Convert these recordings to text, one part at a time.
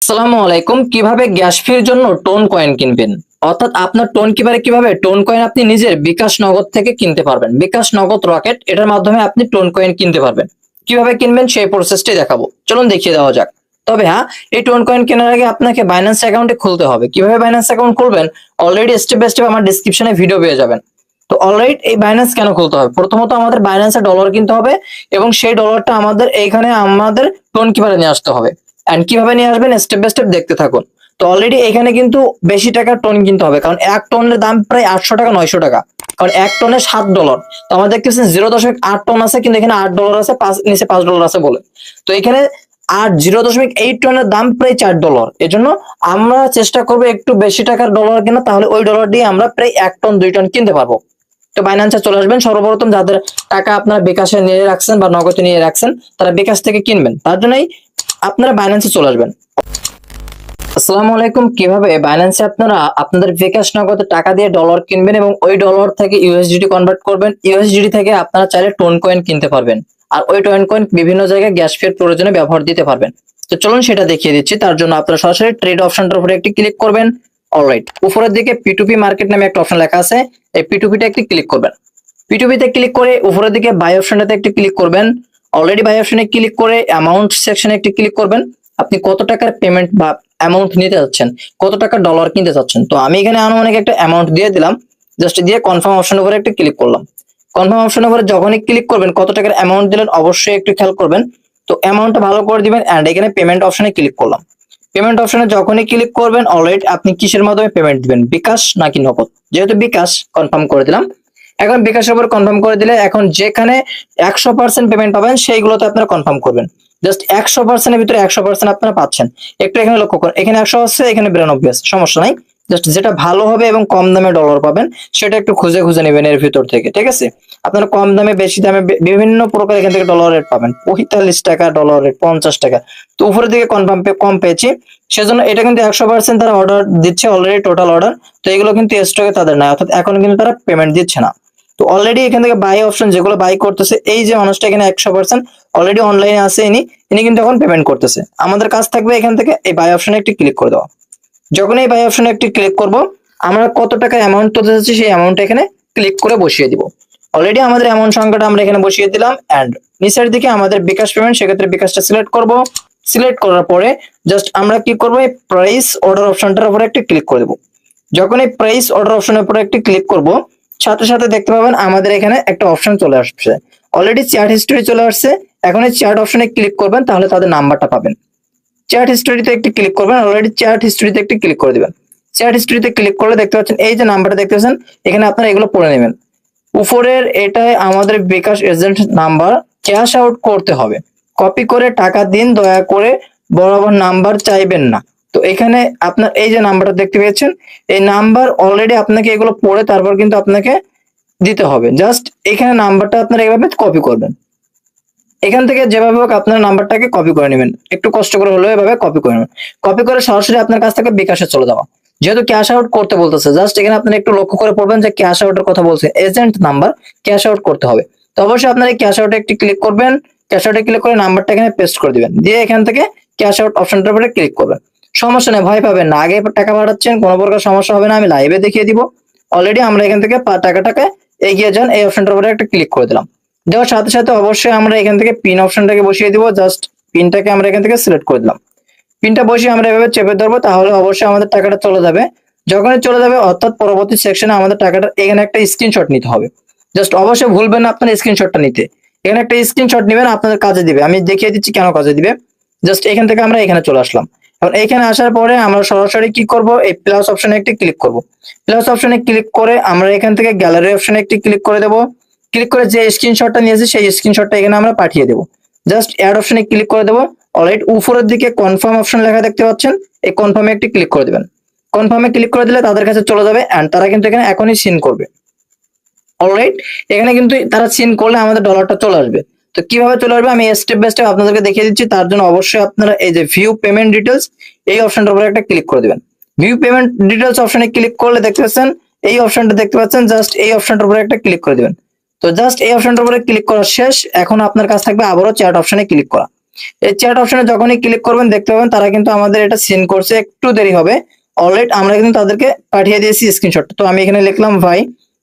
আসসালামু আলাইকুম। কিভাবে গ্যাস ফির জন্য টোন কয়েন কিনবেন, অর্থাৎ আপনার টোন কিভাবে টোন কয়েন আপনি নিজের বিকাশ নগদ থেকে কিনতে পারবেন। বিকাশ নগদ রকেট এটার মাধ্যমে আপনি টোন কয়েন কিনতে পারবেন। কিভাবে কিনবেন সেই প্রসেসটি দেখাবো, চলুন দেখিয়ে দেওয়া যাক। তবে হ্যাঁ, এই টোন কয়েন কেনার আগে আপনাকে বাইন্যান্স অ্যাকাউন্টে খুলতে হবে। কিভাবে বাইন্যান্স অ্যাকাউন্ট খুলবেন অলরেডি স্টেপ বাই স্টেপ আমার ডেসক্রিপশনে ভিডিও পেয়ে যাবেন। তো অলরাইট, এই বাইন্যান্স কেন খুলতে হবে? প্রথমত আমাদের বাইন্যান্সে ডলার কিনতে হবে এবং সেই ডলারটা আমাদের এইখানে আমাদের টোন কিভাবে নিয়ে আসতে হবে এন্ড কিভাবে নিয়ে আসবেন স্টেপ বাই স্টেপ দেখতে থাকুন। তো অলরেডি এখানে কিন্তু বেশি টাকার টোন কিনতে হবে, কারণ এক টনের দাম প্রায় 800 টাকা 900 টাকা, কারণ এক টনে $7। তো আমরা দেখতেছেন 0.8 টন আছে, কিন্তু এখানে $8 আছে, নিচে $5 আছে বলে। তো এখানে 0.8 টনের দাম প্রায় $4। এজন্য আমরা চেষ্টা করবো একটু বেশি টাকার ডলার কেনা, তাহলে ওই ডলার দিয়ে আমরা প্রায় 1 টন 2 টন কিনতে পারবো। তো বাইন্যান্সে চলে আসবেন। সর্বপ্রথম যাদের টাকা আপনারা বিকাশে নিয়ে রাখছেন বা নগদে নিয়ে রাখছেন, তারা বিকাশ থেকে কিনবেন, তার জন্যই আপনারা বাইন্যান্সে চলে আসবেন। আসসালামু আলাইকুম। কিভাবে বাইন্যান্সে আপনারা আপনাদের বিকাশ নগদে টাকা দিয়ে ডলার কিনবেন এবং ওই ডলার থেকে ইউএসডিটি কনভার্ট করবেন। ইউএসডিটি থেকে আপনারা চাইলে টোন কয়েন কিনতে পারবেন, আর ওই টোন কয়েন বিভিন্ন জায়গায় গ্যাস ফির প্রয়োজনে ব্যবহার দিতে পারবেন। তো চলুন সেটা দেখিয়ে দিচ্ছি। তার জন্য আপনারা সরাসরি ট্রেড অপশনটার উপরে একটি ক্লিক করবেন। অলরাইট, উপরের দিকে P2P মার্কেট নামে একটা অপশন লেখা আছে, এই P2P টা একটি ক্লিক করবেন। P2P তে ক্লিক করে উপরের দিকে বাই অপশনটাতে একটি ক্লিক করবেন। অলরেডি বাই অপশনে ক্লিক করে অ্যামাউন্ট সেকশনে একটি ক্লিক করবেন। আপনি কত টাকার পেমেন্ট বা অ্যামাউন্ট নিতে যাচ্ছেন, কত টাকা ডলার কিনতে চাচ্ছেন। তো আমি এখানে আনুমানিক একটা অ্যামাউন্ট দিয়ে দিলাম, জাস্ট দিয়ে কনফার্ম অপশনের উপরে একটা ক্লিক করলাম। কনফার্ম অপশনের উপরে যখনই ক্লিক করবেন, কত টাকার অ্যামাউন্ট দিলেন অবশ্যই একটু খেয়াল করবেন। তো অ্যামাউন্টটা ভালো করে দিবেন এন্ড এখানে পেমেন্ট অপশনে ক্লিক করলাম। পেমেন্ট অপশনে যখনই ক্লিক করবেন, অলরেডি আপনি কিসের মাধ্যমে পেমেন্ট দিবেন, বিকাশ নাকি নগদ। যেহেতু বিকাশ, কনফার্ম করে দিলাম। এখন বিকাশের উপর কনফার্ম করে দিলে এখন যেখানে 100% পেমেন্ট পাবেন সেইগুলোতে আপনারা কনফার্ম করবেন। জাস্ট 100%-এর ভিতরে 100% আপনারা পাচ্ছেন। একটু এখানে লক্ষ্য করুন, এখানে 100 আছে, এখানে 92 আছে, সমস্যা নাই। জাস্ট যেটা ভালো হবে এবং কম দামে ডলার পাবেন সেটা একটু খুঁজে খুঁজে নেবেন এর ভিতর থেকে, ঠিক আছে? আপনারা কম দামে বেশি দামে বিভিন্ন প্রকার এখান থেকে ডলার রেট পাবেন। 45 টাকা ডলার রেট, 50 টাকা। তো উপরের দিকে কনফার্ম কম পেয়েছি, সেজন্য এটা কিন্তু 100% তারা অর্ডার দিচ্ছে অলরেডি, টোটাল অর্ডার। তো এগুলো কিন্তু স্টকে তাদের নাই, অর্থাৎ এখন কিন্তু তারা পেমেন্ট দিচ্ছে না। তো অলরেডি এখান থেকে বাই অপশন যেগুলো বাই করতেছে, এই যে মানুষটা এখানে 100% অলরেডি অনলাইনে আছে, ইনি ইনি কিন্তু এখন পেমেন্ট করতেছে। আমাদের কাজ থাকবে এখান থেকে এই বাই অপশনে একটি ক্লিক করে দেওয়া। যখন এই বাই অপশনে একটি ক্লিক করব, আমরা কত টাকা অ্যামাউন্ট তুলতে চাচ্ছি সেই অ্যামাউন্ট এখানে ক্লিক করে বসিয়ে দিব। অলরেডি আমাদের অ্যামাউন্ট সংখ্যাটা আমরা এখানে বসিয়ে দিলাম এন্ড নিচের দিকে আমাদের বিকাশ পেমেন্ট, সেক্ষেত্রে বিকাশটা সিলেক্ট করব। সিলেক্ট করার পরে জাস্ট আমরা কি করব, এই প্রাইস অর্ডার অপশনটার উপরে একটি ক্লিক করে দেব। যখন এই প্রাইস অর্ডার অপশনের উপরে একটি ক্লিক করব, সাথে সাথে দেখতে পাবেন আমাদের এখানে একটা অপশন চলে আসছে। অলরেডি চ্যাট হিস্টরি চলে আসছে। এখন এই চ্যাট অপশনে ক্লিক করবেন, তাহলে তাদের নাম্বারটা পাবেন। চ্যাট হিস্টরিতে একটি ক্লিক করবেন, অলরেডি চ্যাট হিস্টরিতে একটি ক্লিক করে দিবেন। চ্যাট হিস্টরিতে ক্লিক করলে দেখতে পাচ্ছেন এই যে নাম্বারটা দেখতে পাচ্ছেন, এখানে আপনারা এগুলো পড়ে নেবেন। উপরের এটাই আমাদের বিকাশ এজেন্ট নাম্বার, ক্যাশ আউট করতে হবে, কপি করে টাকা দিন, দয়া করে বরাবর নাম্বার চাইবেন না। তো এখানে আপনার এই যে নাম্বারটা দেখতে পেয়েছেন, এই নাম্বার অলরেডি আপনাকে এগুলো পড়ে তারপর কিন্তু আপনাকে দিতে হবে। জাস্ট এখানে নাম্বারটা আপনারা এভাবে কপি করবেন। এখান থেকে যেভাবে হোক আপনার নাম্বারটাকে কপি করে নেবেন, একটু কষ্ট করে হলেও এভাবে কপি করে নেবেন। কপি করে সরাসরি আপনার কাছ থেকে বিকাশে চলে যাওয়া। যেহেতু ক্যাশ আউট করতে বলতেছে, জাস্ট এখানে আপনারা একটু লক্ষ্য করে পড়বেন যে ক্যাশ আউটের কথা বলছে, এজেন্ট নাম্বার ক্যাশ আউট করতে হবে। তো অবশ্যই আপনারা এই ক্যাশ আউটে একটি ক্লিক করবেন। ক্যাশ আউটে ক্লিক করে নাম্বারটা এখানে পেস্ট করে দিবেন, দিয়ে এখান থেকে ক্যাশ আউট অপশনটার উপরে ক্লিক করবেন। সমস্যা নেই, ভয় পাবেন না। আগে টাকা পাঠাচ্ছেন, কোনো প্রকার সমস্যা হবে না, আমি লাইভে দেখিয়ে দিব। অলরেডি আমরা এখান থেকে টাকাটাকে এগিয়ে যান, এই অপশনটার উপরে একটা ক্লিক করে দিলাম। দেওয়ার সাথে সাথে অবশ্যই আমরা এখান থেকে পিন অপশনটাকে বসিয়ে দিব। জাস্ট পিনটাকে আমরা এখান থেকে সিলেক্ট করে দিলাম। পিনটা বসিয়ে আমরা এভাবে চেপে ধরবো, তাহলে অবশ্যই আমাদের টাকাটা চলে যাবে। যখনই চলে যাবে, অর্থাৎ পরবর্তী সেকশনে আমাদের টাকাটা এখানে একটা স্ক্রিনশট নিতে হবে। জাস্ট অবশ্যই ভুলবেন না আপনার স্ক্রিনশটটা নিতে। এখানে একটা স্ক্রিনশট নেবেন, আপনাদের কাজে দিবে। আমি দেখিয়ে দিচ্ছি কেন কাজে দিবে। জাস্ট এখান থেকে আমরা এখানে চলে আসলাম। এখন এখানে আসার পরে আমরা সরাসরি কি করব, এই প্লাস অপশনে একটি ক্লিক করব। প্লাস অপশনে ক্লিক করে আমরা এখান থেকে গ্যালারি অপশনে একটি ক্লিক করে দেব। ক্লিক করে যে স্ক্রিনশটটা নিয়েছি সেই স্ক্রিনশটটা এখানে আমরা পাঠিয়ে দেব। জাস্ট অ্যাড অপশনে ক্লিক করে দেব। অলরাইট, উপরের দিকে কনফার্ম অপশন লেখা দেখতে পাচ্ছেন, এই কনফার্মে একটি ক্লিক করে দিবেন। কনফার্মে ক্লিক করে দিলে তাদের কাছে চলে যাবে এন্ড তারা কিন্তু এখানে এখনই সিন করবে। অলরাইট, এখানে কিন্তু তারা সিন করলে আমাদের ডলারটা চলে আসবে। তো কিভাবে চলে আসবে আমি স্টেপ বাই স্টেপ আপনাদেরকে দেখিয়ে দিচ্ছি। তার জন্য অবশ্যই আপনারা এই যে ভিউ পেমেন্ট ডিটেলস, এই অপশনটার উপরে একটা ক্লিক করে দিবেন। ভিউ পেমেন্ট ডিটেলস অপশনে ক্লিক করলে দেখতে পাচ্ছেন এই অপশনটা দেখতে পাচ্ছেন, জাস্ট এই অপশনটার উপরে একটা ক্লিক করে দিবেন। তো জাস্ট এই অপশনটার উপরে ক্লিক করা শেষ। এখন আপনার কাছ থাকবে আবারও চ্যাট অপশনে ক্লিক করা। এই চ্যাট অপশনে যখনই ক্লিক করবেন দেখতে পাবেন তারা কিন্তু আমাদের এটা সেন্ড করছে, একটু দেরি হবে। অলরাইট আমরা কিন্তু তাদেরকে পাঠিয়ে দিয়েছি স্ক্রিনশট। তো আমি এখানে লিখলাম ভাই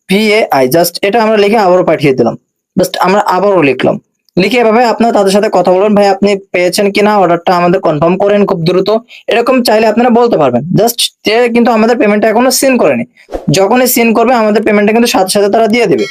VAI, জাস্ট এটা আমরা লিখে আবারও পাঠিয়ে দিলাম। জাস্ট আমরা আবারও লিখলাম, লিখে এভাবে আপনারা তাদের সাথে কথা বলুন, ভাই আপনি পেয়েছেন কিনা, অর্ডারটা আমাদের কনফার্ম করেন খুব দ্রুত, এরকম চাইলে আপনারা বলতে পারবেন। জাস্ট যে কিন্তু আমাদের পেমেন্টটা এখনো সেন্ড করেনি, যখনই সেন্ড করবে আমাদের পেমেন্টটা কিন্তু সাথে সাথে তারা দিয়ে দেবে।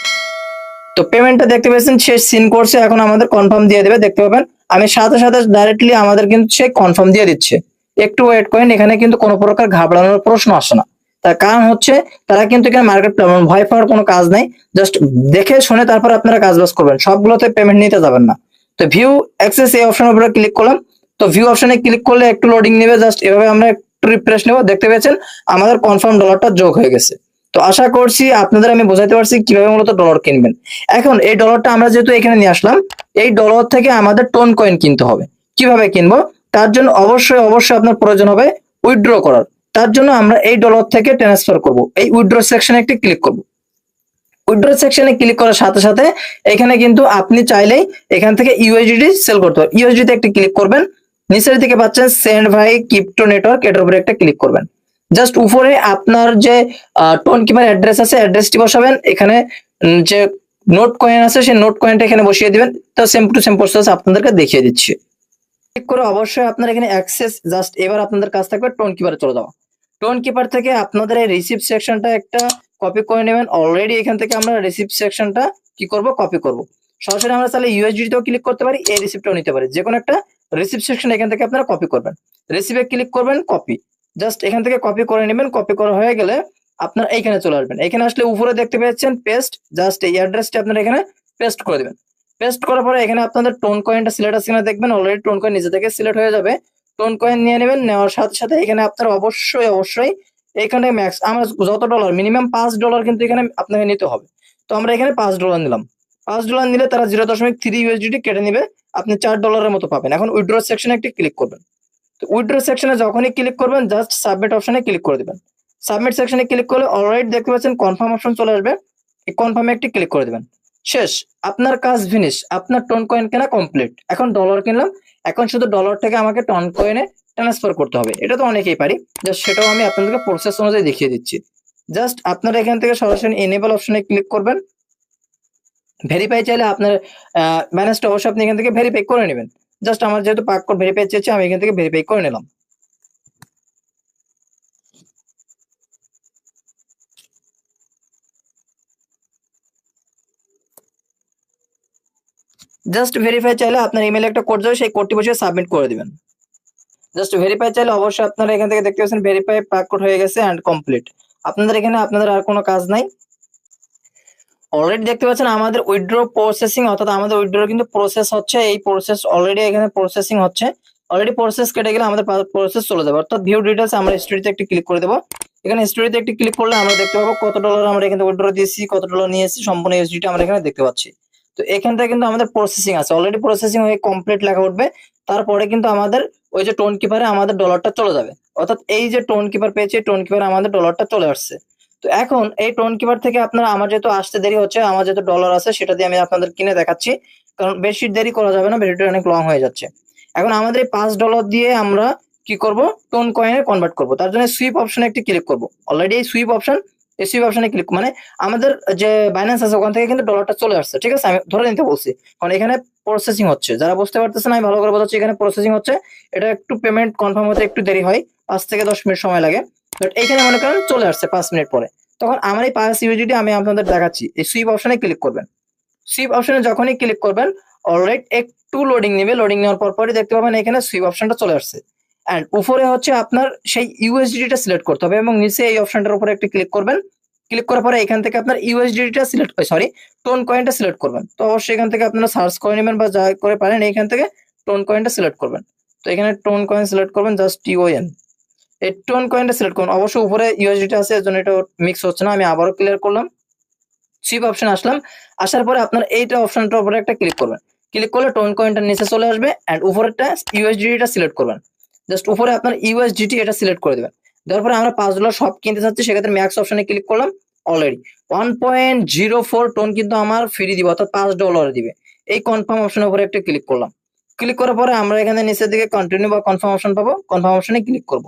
তো পেমেন্টটা দেখতে পেয়েছেন সে সিন করছে, এখন আমাদের কনফার্ম দিয়ে দেবে, দেখতে পাবেন আমি সাথে সাথে ডাইরেক্টলি আমাদের কিন্তু সে কনফার্ম দিয়ে দিচ্ছে। একটু ওয়েট করেন, এখানে কিন্তু কোনো প্রকার ঘাবড়ানোর প্রশ্ন আসে না। তার কারণ হচ্ছে তারা কিন্তু এখানে মার্কেট ভয় পাওয়ার কোনো কাজ নাই, জাস্ট দেখে শুনে তারপর আপনারা কাজ বাজ করবেন, সবগুলোতে পেমেন্ট নিতে যাবেন না। তো ভিউ অ্যাক্সেস এই অপশনের উপরে ক্লিক করলাম। তো ভিউ অপশনে ক্লিক করলে একটু লোডিং নেবে, জাস্ট এভাবে আমরা একটু রিফ্রেশ নেব, দেখতে পেয়েছেন আমাদের কনফার্ম ডলারটা যোগ হয়ে গেছে। তো আশা করছি আপনাদের আমি বোঝাতে পারছি কিভাবে মূলত ডলার কিনবেন। এখন এই ডলারটা আমরা যেহেতু এখানে নিয়ে আসলাম, এই ডলার থেকে আমাদের টোন কয়েন কিনতে হবে। কিভাবে কিনবো? তার জন্য অবশ্যই অবশ্যই আপনার প্রয়োজন হবে উইথড্র করার। তার জন্য আমরা এই ডলার থেকে ট্রান্সফার করব, এই উইথড্র সেকশনে একটি ক্লিক করব। উইথড্র সেকশনে ক্লিক করার সাথে সাথে এখানে কিন্তু আপনি চাইলেই এখান থেকে ইউএসডিটি সেল করতে পারেন। ইউএসডি তে একটি ক্লিক করবেন, নিচের দিকে পাচ্ছেন সেন্ড ভাই ক্রিপ্টো নেটওয়ার্ক, এটার উপরে একটা ক্লিক করবেন। জাস্ট উপরে আপনার যে টোন কিপার অ্যাড্রেস আছে, অ্যাড্রেসটি বসাবেন। এখানে যে নোট কয়েন আছে সেই নোট কয়েনটা এখানে বসিয়ে দিবেন। তো সেম টু সেম প্রসেস আপনাদেরকে দেখিয়ে দিচ্ছি। ক্লিক করে অবশ্যই আপনার এখানে অ্যাক্সেস, জাস্ট এবার আপনাদের কাজ থাকবে টোন কিপারে চলে যাওয়া। টোন কিপার থেকে আপনাদের এই রিসিপ্ট সেকশনটা একটা কপি করে নেবেন। অলরেডি এখান থেকে আমরা রিসিপ্ট সেকশনটা কি করব, কপি করব। সরাসরি আমরা তাহলে ইউএসডি তেও ক্লিক করতে পারি, এই রিসিপ্টটাও নিতে পারি, যে কোনো একটা রিসিপ্ট সেকশন এখান থেকে আপনারা কপি করবেন। রিসিপে ক্লিক করবেন, কপি, জাস্ট এখান থেকে কপি করে নেবেন। কপি করা হয়ে গেলে আপনার এইখানে চলে আসবেন। এখানে আসলে উপরে দেখতে পাচ্ছেন পেস্ট, জাস্ট এই অ্যাড্রেসটা আপনারা এখানে পেস্ট করে দিবেন। পেস্ট করার পরে এখানে আপনাদের টোন কয়েনটা সিলেক্ট আছে কিনা দেখবেন, অলরেডি টোন কয়েন নিজে থেকে সিলেক্ট হয়ে যাবে। টোন কয়েন নিয়ে নেবেন, নেওয়ার সাথে সাথে এখানে আপনারা অবশ্যই অবশ্যই এখানে ম্যাক্স আমরা যত ডলার মিনিমাম $5 কিন্তু এখানে আপনাকে নিতে হবে। তো আমরা এখানে $5 নিলাম। $5 নিলে তারা 0.3 ইউএসডিটি কেটে নিবে, আপনি $4 মতো পাবেন। এখন উইথড্র সেকশনে একটি ক্লিক করবেন। তো উইথড্র সেকশনে যখনই ক্লিক করবেন জাস্ট সাবমিট অপশনে ক্লিক করে দিবেন। সাবমিট সেকশনে ক্লিক করলে অলরাইট দেখতে পাচ্ছেন কনফার্ম অপশন চলে আসবে, এই কনফার্মে একটি ক্লিক করে দিবেন। শেষ, আপনার কাজ ফিনিশ, আপনার টোন কয়েন কেনা কমপ্লিট। এখন ডলার কিনলাম, এখন শুধু ডলার থেকে আমাকে টোন কয়েনে ট্রান্সফার করতে হবে। এটা তো অনেকেই পারি, জাস্ট সেটাও আমি আপনাদেরকে প্রসেস অনুযায়ী দেখিয়ে দিচ্ছি। জাস্ট আপনারা এখান থেকে সরাসরি এনেবল অপশনে ক্লিক করবেন। ভেরিফাই চাইলে আপনার ব্যালেন্সটা অবশ্যই আপনি এখান থেকে ভেরিফাই করে নেবেন। জাস্ট আমার যেহেতু পাক কোড ভেরিফাই চেয়েছে, আমি এখান থেকে ভেরিফাই করে নিলাম। জাস্ট ভেরিফাই চাইলে আপনার ইমেলে একটা কোড যাবে, সেই কোডটি বসিয়ে সাবমিট করে দিবেন। জাস্ট ভেরিফাই চাইলে অবশ্যই আপনারা এখান থেকে দেখতে পাচ্ছেন ভেরিফাই পাক কোড হয়ে গেছে এন্ড কমপ্লিট। আপনাদের এখানে আপনাদের আর কোনো কাজ নাই। অলরেডি দেখতে পাচ্ছেন আমাদের উইথড্র প্রসেসিং, অর্থাৎ আমাদের উইথড্র কিন্তু প্রসেস হচ্ছে, এই প্রসেস অলরেডি এখানে প্রসেসিং হচ্ছে। অলরেডি প্রসেস কেটে গেলে আমাদের প্রসেস চলে যাবে, অর্থাৎ ভিউ ডিটেইলস আমরা হিস্টরিতে একটি ক্লিক করে দেবো। এখানে হিস্টরিতে একটি ক্লিক করলে আমরা দেখতে পাবো কত ডলার আমরা এখানে উইথড্র দিয়েছি, কত ডলার নিয়েছি, সম্পূর্ণ ইউএসডিটি আমরা এখানে দেখতে পাচ্ছি। তো এখান থেকে কিন্তু আমাদের প্রসেসিং আছে, অলরেডি প্রসেসিং হয়ে কমপ্লিট লেখা উঠবে। তারপরে কিন্তু আমাদের ওই যে টোন কিপারে আমাদের ডলারটা চলে যাবে, অর্থাৎ এই যে টোন কিপার পেয়েছে, টোন কিপারে আমাদের ডলারটা চলে আসছে। তো এখন এই টোন কিপার থেকে আপনারা, আমার যেহেতু আসতে দেরি হচ্ছে, আমার যেহেতু ডলার আছে সেটা দিয়ে আমি আপনাদের কিনে দেখাচ্ছি, কারণ বেশি দেরি করা যাবে না, ভিডিওটা অনেক লং হয়ে যাচ্ছে। এখন আমাদের এই $5 দিয়ে আমরা কি করব, টোন কয়েনে কনভার্ট করব। তার জন্য সুইপ অপশনে একটি ক্লিক করব। অলরেডি এই সুইপ অপশন, এই সুইপ অপশনে ক্লিক মানে আমাদের যে বাইন্যান্স আছে ওখান থেকে কিন্তু ডলারটা চলে আসছে, ঠিক আছে, আমি ধরে নিতে বলছি, কারণ এখানে প্রসেসিং হচ্ছে। যারা বুঝতে পারতেছেন আমি ভালো করে বোঝাচ্ছি, এখানে প্রসেসিং হচ্ছে, এটা একটু পেমেন্ট কনফার্ম হতে একটু দেরি হয়, 5 থেকে 10 মিনিট সময় লাগে। বাট এইখানে মনে করেন চলে আসছে 5 মিনিট পরে। তখন আমার এই 5 ইউএসডিটি আমি আপনাদের দেখাচ্ছি, এই সুইপ অপশনে ক্লিক করবেন। সুইপ অপশনে যখনই ক্লিক করবেন অলরাইট একটু লোডিং নেবে, লোডিং নেওয়ার পরই দেখতে পাবেন এখানে সুইপ অপশনটা চলে আসছে। এন্ড উপরে হচ্ছে আপনার সেই ইউএসডিটা সিলেক্ট করতে হবে এবং নিচে এই অপশনটার উপরে একটি ক্লিক করবেন। ক্লিক করার পরে এখান থেকে আপনার ইউএসডিটা সিলেক্ট, সরি, টোন কয়েনটা সিলেক্ট করবেন। তো অবশ্যই এখান থেকে আপনারা সার্চ করে নেবেন বা যা করে পারেন, এখান থেকে টোন কয়েনটা সিলেক্ট করবেন। তো এখানে টোন কয়েন সিলেক্ট করবেন, জাস্ট টিওএন, এই টোন কয়েনটা সিলেক্ট করুন। অবশ্যই উপরে ইউএসডিটা আছে, এর জন্য এটা মিক্স হচ্ছে না, আমি আবারও ক্লিয়ার করলাম। সুইপ অপশন আসলাম, আসার পরে আপনার এইটা অপশনটার উপরে একটা ক্লিক করবেন। ক্লিক করলে টোন কয়েনটা নিচে চলে আসবে এন্ড উপরেরটা ইউএসডিটা সিলেক্ট করবেন। জাস্ট উপরে আপনার ইউএসডিটি এটা সিলেক্ট করে দিবেন। দেওয়ার পরে আমরা $5 সব কিনতে চাচ্ছি, সেক্ষেত্রে ম্যাক্স অপশনে ক্লিক করলাম। অলরেডি 1.04 টোন কিন্তু আমার ফ্রি দিবে, অর্থাৎ $5 দিবে। এই কনফার্ম অপশনের উপরে একটা ক্লিক করলাম। ক্লিক করার পরে আমরা এখানে নিচের দিকে কন্টিনিউ বা কনফার্ম অপশন পাবো, কনফার্ম অপশনে ক্লিক করব।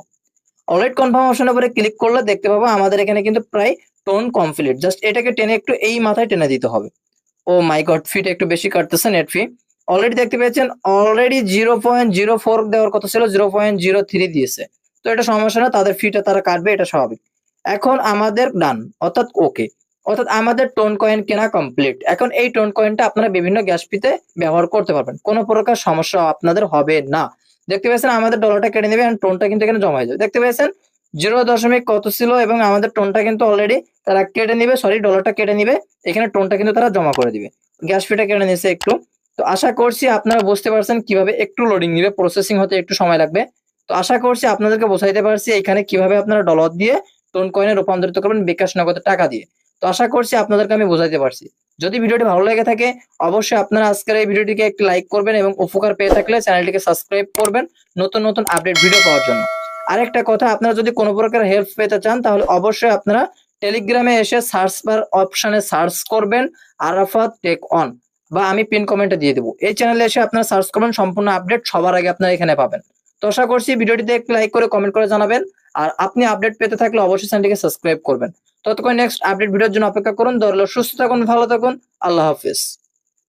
অলরাইট, কনফার্ম অপশনের উপরে ক্লিক করলে দেখতে পাবো আমাদের এখানে কিন্তু প্রায় টোন কমপ্লিট। জাস্ট এটাকে টেনে একটু এই মাথায় টেনে দিতে হবে। ও মাই গড, ফিটা একটু বেশি কাটতেছে নেট ফি। অলরেডি দেখতে পেয়েছেন, অলরেডি 0.04 দেওয়ার কথা ছিল, 0.03 দিয়েছে। তো এটা সমস্যা না, তাদের ফিটা তারা কাটবে, এটা স্বাভাবিক। এখন আমাদের ডান, অর্থাৎ ওকে, অর্থাৎ আমাদের টোন কয়েন কেনা কমপ্লিট। এখন এই টোন কয়েনটা আপনারা বিভিন্ন গ্যাস ফিতে ব্যবহার করতে পারবেন, কোনো প্রকার সমস্যা আপনাদের হবে না। দেখতে পেয়েছেন আমাদের ডলারটা কেটে নেবে, আর টোনটা কিন্তু এখানে জমা হয়ে যাবে। দেখতে পেয়েছেন 0 কত ছিল, এবং আমাদের টোনটা কিন্তু অলরেডি তারা কেটে নিবে, সরি ডলারটা কেটে নিবে, এখানে টোনটা কিন্তু তারা জমা করে দিবে। গ্যাস ফিটা কেটে নিছে একটু। তো আশা করছি আপনারা বুঝতে পারছেন কিভাবে, একটু লোডিং নিবে, প্রসেসিং হতে একটু সময় লাগবে। তো আশা করছি আপনাদেরকে বোঝাইতে পারছি এখানে কিভাবে আপনারা ডলার দিয়ে টোন কয়েনে রূপান্তরিত করবেন বিকাশ নগদের টাকা দিয়ে। তো আশা করছি আপনাদেরকে আমি বোঝাইতে পারছি। যদি ভিডিওটি ভালো লেগে থাকে অবশ্যই আপনারা আজকের এই ভিডিওটিকে একটি লাইক করবেন, এবং উপকার পেয়ে থাকলে চ্যানেলটিকে সাবস্ক্রাইব করবেন নতুন নতুন আপডেট ভিডিও পাওয়ার জন্য। আরেকটা কথা, আপনারা যদি কোনো প্রকার হেল্প পেতে চান তাহলে অবশ্যই আপনারা টেলিগ্রামে এসে সার্চ বার অপশনে সার্চ করবেন আরাফাত টেক অন, বা আমি পিন কমেন্টে দিয়ে দেবো। এই চ্যানেলে এসে আপনারা সার্চ করবেন, সম্পূর্ণ আপডেট সবার আগে আপনারা এখানে পাবেন। তো আশা করছি ভিডিওটিতে একটু লাইক করে কমেন্ট করে জানাবেন, আর আপনি আপডেট পেতে থাকলে অবশ্যই চ্যানেলটিকে সাবস্ক্রাইব করবেন। ততক্ষণ নেক্সট আপডেট ভিডিওর জন্য অপেক্ষা করুন। ধরলো সুস্থ থাকুন, ভালো থাকুন, আল্লাহ হাফিজ।